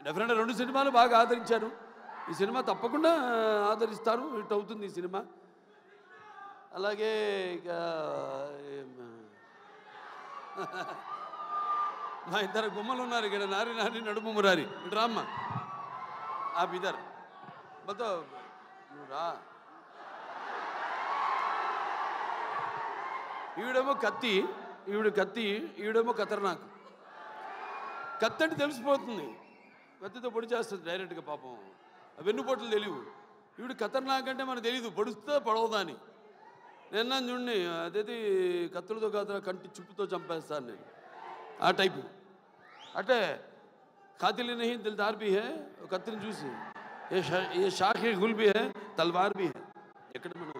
డెఫినెట్గా 2 సినిమాలు బాగా ఆదరించారు. ఈ సినిమా తప్పకుండా ఆదరిస్తారు, హిట్ అవుతుంది ఈ సినిమా. అలాగే ఇక మా ఇద్దరు గుమ్మలు ఉన్నారు ఇక్కడ, నారి నారి నడుము మురారి. ఇటు రామ్మ, ఆ ఇద్దరు మొత్తం నువ్వు రా. ఈవిడేమో కత్తి, ఈవిడేమో ఖతర్నాక్. కత్తి అంటే తెలిసిపోతుంది, కత్తితో పొడి చేస్తుంది డైరెక్ట్గా. పాపం వెన్నుపోట్లు తెలియవు. ఈవిడ ఖతర్నాక్ అంటే మనకు తెలీదు, పొడుస్తుందా పొడవదా అని. నిన్న చూడండి, అదేది కత్తులతో కాదు కంటి చుప్పుతో చంపేస్తాను నేను, ఆ టైపు. అంటే ఖాతిల్ నహీ దిల్దార్ భీ హై, కత్తిని చూసి ఏ షాఖే గుల్ భీ హై, తల్వార్ భీ హై. ఎక్కడ మనం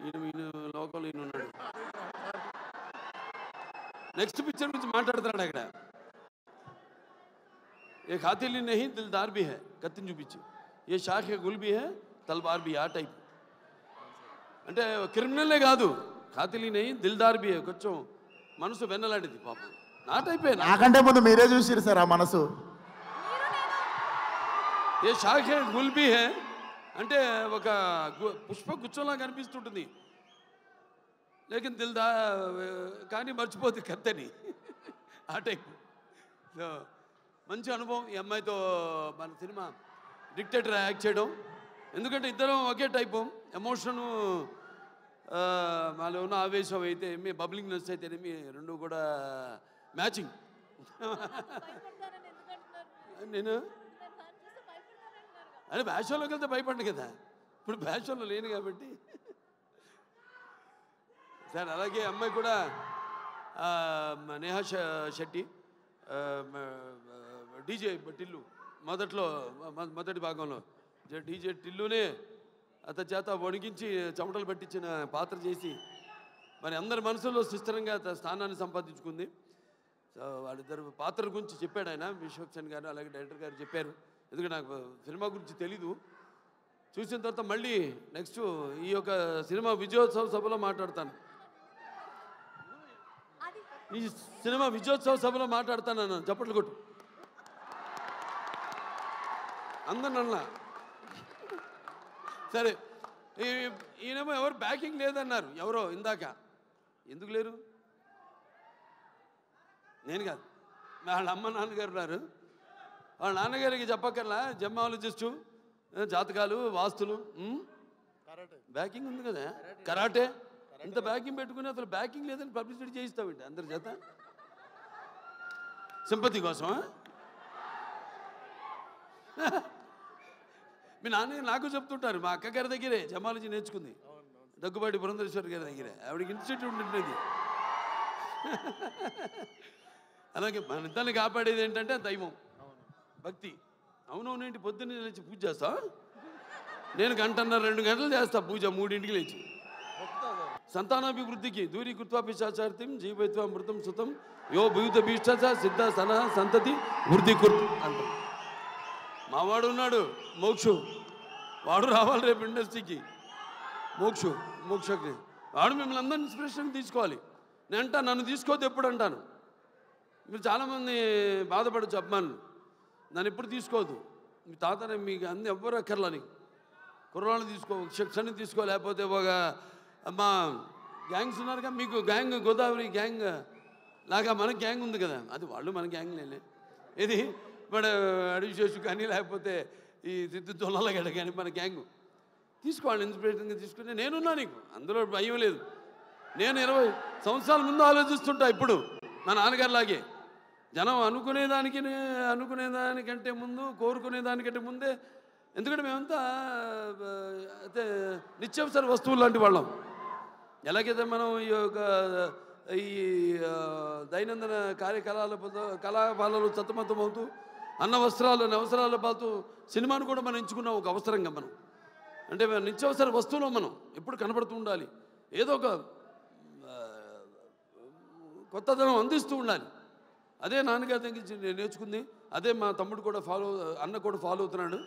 ఈయన లోకంలో ఈయన ఉన్నాడు. నెక్స్ట్ పిక్చర్ గురించి మాట్లాడుతున్నాడు అక్కడ. ఏ ఖాతిల్ నహీ దిల్దార్ భీ హై, కత్తిని చూపించి ఏ షాఖే గుల్ భీ హై, తల్వార్ భీ, ఆ టైప్. అంటే క్రిమినల్లే కాదు, ఖాతిల్ నహీ దిల్దార్ భీ హై, కొంచెం మనసు వెన్నలాంటిది పాపం. నా టైపే. నాకంటే ముందు మీరే చూసిరు సార్ ఆ మనసు. ఏ షాఖే గుల్ భీ హై అంటే ఒక పుష్ప గుచ్చంలా కనిపిస్తుంటుంది, లేకిన్ దిల్దా కానీ మర్చిపోతుంది కత్తని, ఆ టైప్. సో మంచి అనుభవం ఈ అమ్మాయితో మన సినిమా డిక్టేటర్ యాక్ట్ చేయడం. ఎందుకంటే ఇద్దరం ఒకే టైపు, ఎమోషను మాలో ఉన్న ఆవేశం అయితే మీ బబ్లింగ్నెస్ అయితేనేమి రెండు కూడా మ్యాచింగ్. నేను అంటే బ్యాషన్లోకి వెళ్తే భయపడ్డా కదా, ఇప్పుడు బ్యాషన్లో లేను కాబట్టి. సార్ అలాగే అమ్మాయి కూడా నేహా శెట్టి, డీజే టిల్లు, మొదటి భాగంలో డీజే టిల్లునే అతని చేత వణికించి చెమటలు పట్టించిన పాత్ర చేసి మరి అందరి మనసులో సుస్థిరంగా స్థానాన్ని సంపాదించుకుంది. సో వాళ్ళిద్దరు పాత్ర గురించి చెప్పాడు ఆయన, విశ్వక్సేన్ గారు అలాగే డైరెక్టర్ గారు చెప్పారు. ఎందుకంటే నాకు సినిమా గురించి తెలీదు. చూసిన తర్వాత మళ్ళీ నెక్స్ట్ ఈ యొక్క సినిమా విజయోత్సవ సభలో మాట్లాడతాను, ఈ సినిమా విజయోత్సవ సభలో మాట్లాడతాను అన్నాను. చప్పట్లు కొట్టు అందరినన్నా. సరే, ఈయనేమో ఎవరు బ్యాకింగ్ లేదన్నారు, ఎవరో ఇందాక. ఎందుకు లేరు? నేను కాదు, వాళ్ళ అమ్మ నాన్నగారు ఉన్నారు. వాళ్ళ నాన్నగారికి చెప్పక్కర్లా, జెమ్మాలజిస్టు, జాతకాలు, వాస్తులు, బ్యాకింగ్ ఉంది కదా, కరాటే. ఇంత బ్యాకింగ్ పెట్టుకుని అసలు బ్యాకింగ్ లేదని పబ్లిసిటీ చేయిస్తామండి అందరి చేత, సింపతి కోసమా? మీ నాన్న నాకు చెప్తుంటారు, మా అక్కగారి దగ్గరే జమాలజీ నేర్చుకుంది, దగ్గుబాటి పురంధరేశ్వరి గారి దగ్గరే. ఆవిడకి ఇన్స్టిట్యూట్ ఉంటుంది. అలాగే మన ఇద్దరిని కాపాడేది ఏంటంటే దైవం, భక్తి. అవునవునేంటి, పొద్దున్నే లేచి పూజ చేస్తా. నేను 1.5-2 గంటలు చేస్తా పూజ, 3ంటికి లేచి. సంతానాభివృద్ధికి దూరీకృత్వా పిశాచార్తిం జీవైత్వా మృతం సుతం యో భూత భీష్ట సిద్ధ సన సంతతి వృద్ధి కుర్తు అంటాం. మావాడు ఉన్నాడు మోక్షు, వాడు రావాలి రేపు ఇండస్ట్రీకి. మోక్షకి వాడు మిమ్మల్ని అందరినీ ఇన్స్పిరేషన్ తీసుకోవాలి. నేను అంటా, నన్ను తీసుకోవద్దు ఎప్పుడు అంటాను. మీరు చాలామంది బాధపడచ్చు అభిమానులు, నన్ను ఎప్పుడు తీసుకోవద్దు. మీ తాతనే మీకు అన్ని ఎవ్వరు అక్కర్లని, కుర్రాళ్ళు తీసుకో, శిక్షణ తీసుకో, లేకపోతే ఒక మా గ్యాంగ్స్ ఉన్నారుగా, మీకు గ్యాంగ్ గోదావరి గ్యాంగ్ లాగా మన గ్యాంగ్ ఉంది కదా, అది వాళ్ళు మన గ్యాంగ్ లేలే. ఇది మన అడివిశేషు కానీ లేకపోతే ఈ సిద్ధు తొలగడ కానీ మన గ్యాంగ్ తీసుకోవాలి, ఇన్స్పిరేషన్గా తీసుకుని. నేనున్నా నీకు, అందులో భయం లేదు. నేను 20 సంవత్సరాల ముందు ఆలోచిస్తుంటా, ఇప్పుడు మా నాన్నగారిలాగే. జనం అనుకునేదానికంటే ముందు, కోరుకునేదానికంటే ముందే. ఎందుకంటే మేమంతా అయితే నిత్యావసర వస్తువులు లాంటి వాళ్ళం. ఎలాగైతే మనం ఈ యొక్క ఈ దైనందిన కళాపాలలో సతమతమవుతూ అన్న వస్త్రాలు అవసరాల పాతూ సినిమాను కూడా మనం ఎంచుకున్నాం ఒక అవసరంగా. మనం అంటే నిత్యావసర వస్తువులో మనం ఎప్పుడు కనపడుతూ ఉండాలి, ఏదో ఒక కొత్తదనం అందిస్తూ ఉండాలి. అదే నాన్నగారి దగ్గర నేను నేర్చుకుంది, అదే మా తమ్ముడు కూడా అన్న కూడా ఫాలో అవుతున్నాడు.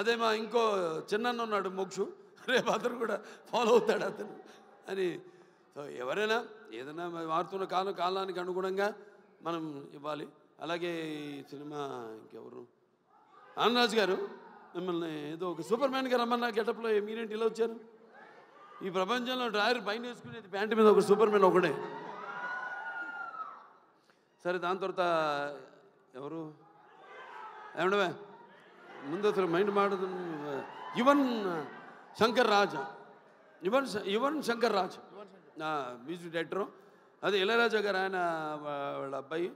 అదే మా ఇంకో చిన్న ఉన్నాడు మోక్షు, రేపు అతను కూడా ఫాలో అవుతాడు అతను అని. సో ఎవరైనా ఏదైనా మారుతున్న కాలానికి అనుగుణంగా మనం ఇవ్వాలి. అలాగే ఈ సినిమా ఇంకెవరు ఆనందరాజు గారు మిమ్మల్ని ఏదో ఒక సూపర్ మ్యాన్గా రమ్మన్నా గెటప్లో మీరేంటి ఇలా వచ్చారు? ఈ ప్రపంచంలో డ్రాయర్ పైన వేసుకునేది ప్యాంటు మీద ఒక సూపర్ మ్యాన్ ఒకడే. సరే, దాని తర్వాత ఎవరు ఏమండవే ముందు అసలు మైండ్ మాడుతుంది. Yuvan Shankar Raj, Yuvan Shankar Raj music director. అదే ఇళయరాజా గారు, ఆయన వాళ్ళ అబ్బాయి.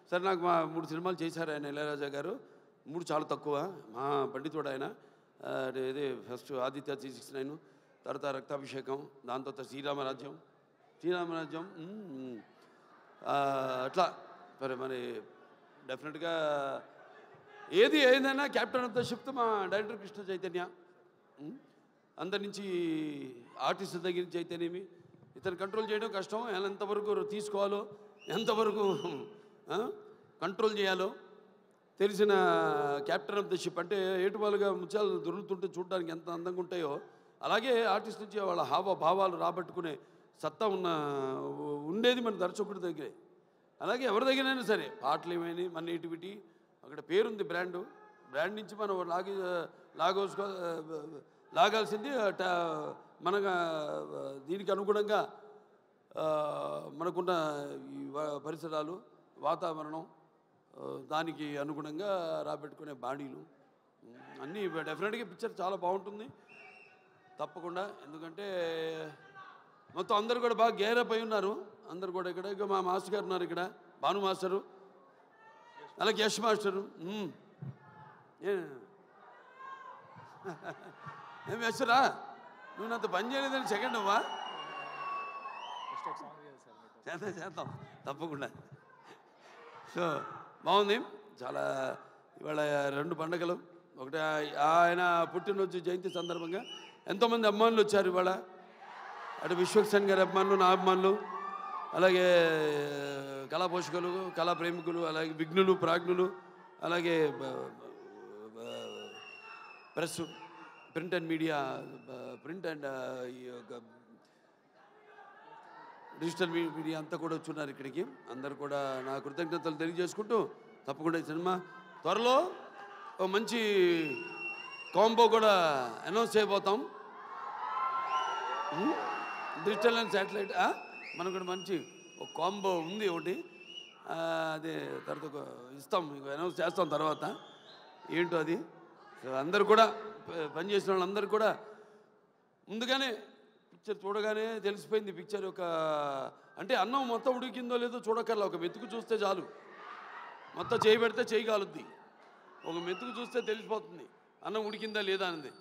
సరే, నాకు మా 3 సినిమాలు చేశారు ఆయన ఇళయరాజా గారు. 3 చాలా తక్కువ, మా పండితుడు ఆయన. ఇది ఫస్ట్ ఆదిత్య 369, తర్వాత రక్తాభిషేకం, దాని తర్వాత శ్రీరామరాజ్యం. అట్లా మరి డెఫినెట్గా ఏది ఏదైనా క్యాప్టెన్ ఆఫ్ ద షిప్ మా డైరెక్టర్ కృష్ణ చైతన్య. అందరి నుంచి ఆర్టిస్ట్ దగ్గర నుంచి అయితేనేమి ఇతను కంట్రోల్ చేయడం కష్టం. ఎంతవరకు తీసుకోవాలో, ఎంతవరకు కంట్రోల్ చేయాలో తెలిసిన క్యాప్టెన్ ఆఫ్ ద షిప్. అంటే ఏటువాలుగా ముత్యాలు దొరుకుతుంటే చూడడానికి ఎంత అందంగా ఉంటాయో, అలాగే ఆర్టిస్ట్ నుంచి వాళ్ళ హావభావాలు రాబట్టుకునే సత్తా ఉండేది మన దర్శకుడి దగ్గరే. అలాగే ఎవరి దగ్గరైనా సరే పాటలు ఏమైనా మన నేటివిటీ, అక్కడ పేరుంది, బ్రాండ్ నుంచి మనం లాగాల్సింది మన దీనికి అనుగుణంగా మనకున్న ఈ పరిసరాలు, వాతావరణం, దానికి అనుగుణంగా రాబెట్టుకునే బాడీలు అన్నీ డెఫినెట్గా పిక్చర్ చాలా బాగుంటుంది తప్పకుండా. ఎందుకంటే మొత్తం అందరు కూడా బాగా గేరప్ అయి ఉన్నారు. అందరు కూడా ఇక్కడ మా మాస్టర్ గారు ఉన్నారు, ఇక్కడ భాను మాస్టరు, అలాగే యశ్ మాస్టరు. ఏం యశ్రా, నువ్వు నాతో పని చేయలేదని సెకండ్ అవ్వా? చేద్దాం తప్పకుండా. సో బాగుంది చాలా. ఇవాళ 2 పండుగలు, ఒకటి ఆయన పుట్టినరోజు జయంతి సందర్భంగా ఎంతోమంది అభిమానులు వచ్చారు ఇవాళ. అటు విశ్వక్సేన్ గారి అభిమానులు, నా అభిమానులు, అలాగే కళా పోషకులు, కళా ప్రేమికులు, అలాగే విఘ్నులు, ప్రాజ్ఞులు, అలాగే press, print and media, print and digital media అంతా కూడా వచ్చున్నారు ఇక్కడికి. అందరు కూడా నా కృతజ్ఞతలు తెలియజేసుకుంటూ తప్పకుండా ఈ సినిమా త్వరలో ఒక మంచి కాంబో కూడా అనౌన్స్ చేయబోతాం. డిజిటల్ అండ్ శాటిలైట్ మనకు కూడా మంచి ఒక కాంబో ఉంది ఒకటి. అదే తర్వాత ఇస్తాం, మీకు అనౌన్స్ చేస్తాం తర్వాత ఏంటో అది. అందరు కూడా పనిచేసిన వాళ్ళందరూ కూడా ముందుగానే పిక్చర్ చూడగానే తెలిసిపోయింది. పిక్చర్ ఒక అంటే అన్నం మొత్తం ఉడికిందో లేదో చూడకల్లా, ఒక మెతుకు చూస్తే చాలు. మొత్తం చేయి పెడితే చేయి కాలుద్ది, ఒక మెతుకు చూస్తే తెలిసిపోతుంది అన్నం ఉడికిందా లేదా అనేది.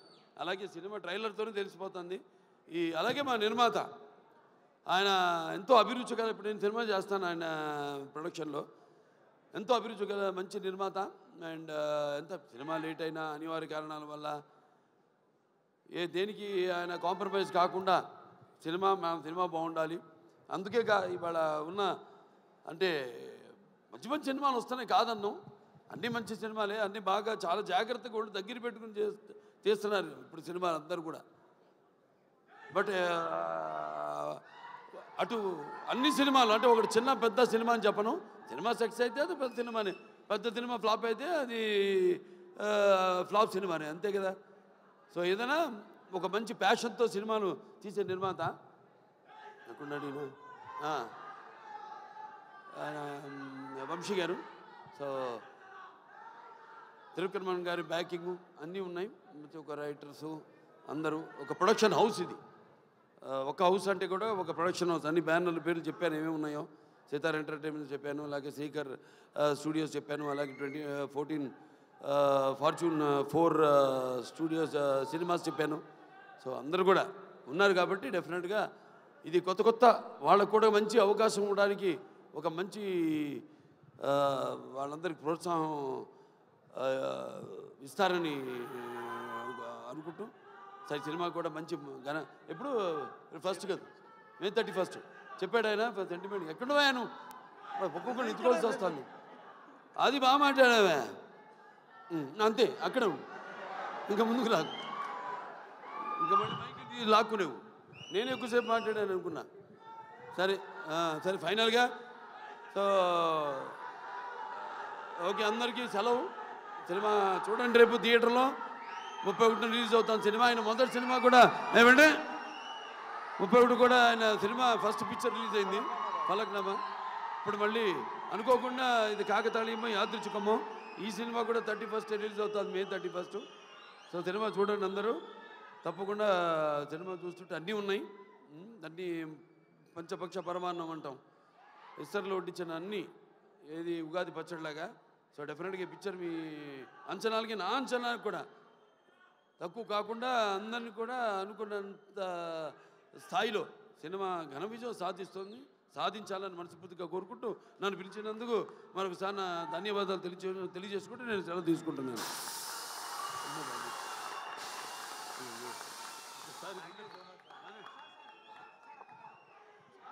అలాగే సినిమా ట్రైలర్తోనే తెలిసిపోతుంది. అలాగే మా నిర్మాత ఆయన ఎంతో అభిరుచి గల, ఇప్పుడు నేను సినిమా చేస్తాను ఆయన ప్రొడక్షన్లో, ఎంతో అభిరుచి గల మంచి నిర్మాత. అండ్ ఎంత సినిమా లేట్ అయినా అనివార్య కారణాల వల్ల దేనికి ఆయన కాంప్రమైజ్ కాకుండా సినిమా బాగుండాలి. అందుకే ఇవాళ ఉన్న అంటే మంచి మంచి సినిమాలు వస్తున్నాయి కాదన్నాం, అన్నీ మంచి సినిమాలే, అన్నీ బాగా చాలా జాగ్రత్తగా ఉండి దగ్గర పెట్టుకుని చేస్తున్నారు ఇప్పుడు సినిమాలు అందరూ కూడా. బట్ అటు అన్ని సినిమాలు అంటే ఒకటి చిన్న పెద్ద సినిమా అని చెప్పను. సినిమా సక్సెస్ అయితే అది పెద్ద సినిమానే, పెద్ద సినిమా ఫ్లాప్ అయితే అది ఫ్లాప్ సినిమానే, అంతే కదా. సో ఏదైనా ఒక మంచి ప్యాషన్తో సినిమాను తీసే నిర్మాత అనుకున్నాడు వంశీ గారు. సో తిరుక్కర్మన్ గారి బ్యాకింగ్ అన్నీ ఉన్నాయి. ఒక రైటర్సు అందరూ, ఒక ప్రొడక్షన్ హౌస్ ఇది. ఒక హౌస్ అంటే కూడా ఒక ప్రొడక్షన్ హౌస్. అన్ని బ్యానర్ల పేర్లు చెప్పాను ఏమేమి ఉన్నాయో. సితార్ ఎంటర్టైన్మెంట్ చెప్పాను, అలాగే శ్రీకర్ స్టూడియోస్ చెప్పాను, అలాగే 14 ఫార్చ్యూన్ 4 స్టూడియోస్ సినిమాస్ చెప్పాను. సో అందరూ కూడా ఉన్నారు కాబట్టి డెఫినెట్గా ఇది కొత్త వాళ్ళకు కూడా మంచి అవకాశం ఇవ్వడానికి ఒక మంచి వాళ్ళందరికీ ప్రోత్సాహం ఇస్తారని అనుకుంటూ సరే సినిమా కూడా మంచి ఎప్పుడు ఫస్ట్ కదా May 31 చెప్పాడు ఆయన. సెంటిమెంట్ ఎక్కడో ఆయన ఒక్కొక్కరు ఎత్తుకోవాల్సి వస్తాను. అది బాగా మాట్లాడావే, అంతే అక్కడ ఇంకా ముందుకు లాగు, ఇంకా మళ్ళీ మైకి లాక్కునేవు. నేను ఎక్కువసేపు మాట్లాడాను అనుకున్నా. సరే సరే ఫైనల్గా సో ఓకే, అందరికీ సెలవు. సినిమా చూడండి, రేపు థియేటర్లో 31 రిలీజ్ అవుతాను సినిమా. ఆయన మొదటి సినిమా కూడా ఏమంటే 31 కూడా ఆయన సినిమా ఫస్ట్ పిక్చర్ రిలీజ్ అయింది ఫలక్నామా. ఇప్పుడు మళ్ళీ అనుకోకుండా ఇది కాకతాళీయమో యాదృచ్ఛికమో ఈ సినిమా కూడా 31 రిలీజ్ అవుతుంది, May 31. సో సినిమా చూడండి అందరూ తప్పకుండా. సినిమా చూస్తుంటే అన్నీ ఉన్నాయి, అన్నీ పంచపక్ష పరమాన్నం అంటాం, ఇస్తర్లో వడ్డించిన అన్నీ, ఏది ఉగాది పచ్చడిలాగా. సో డెఫినెట్గా ఈ పిక్చర్ మీ అంచనాలకి నా అంచనాలకు కూడా తక్కువ కాకుండా అందరినీ కూడా అనుకున్నంత స్థాయిలో సినిమా ఘన విజయం సాధించాలని మనస్ఫూర్తిగా కోరుకుంటూ నన్ను పిలిచినందుకు మరొకసారి ధన్యవాదాలు తెలియజేసుకుంటూ నేను సెలవు తీసుకుంటున్నాను.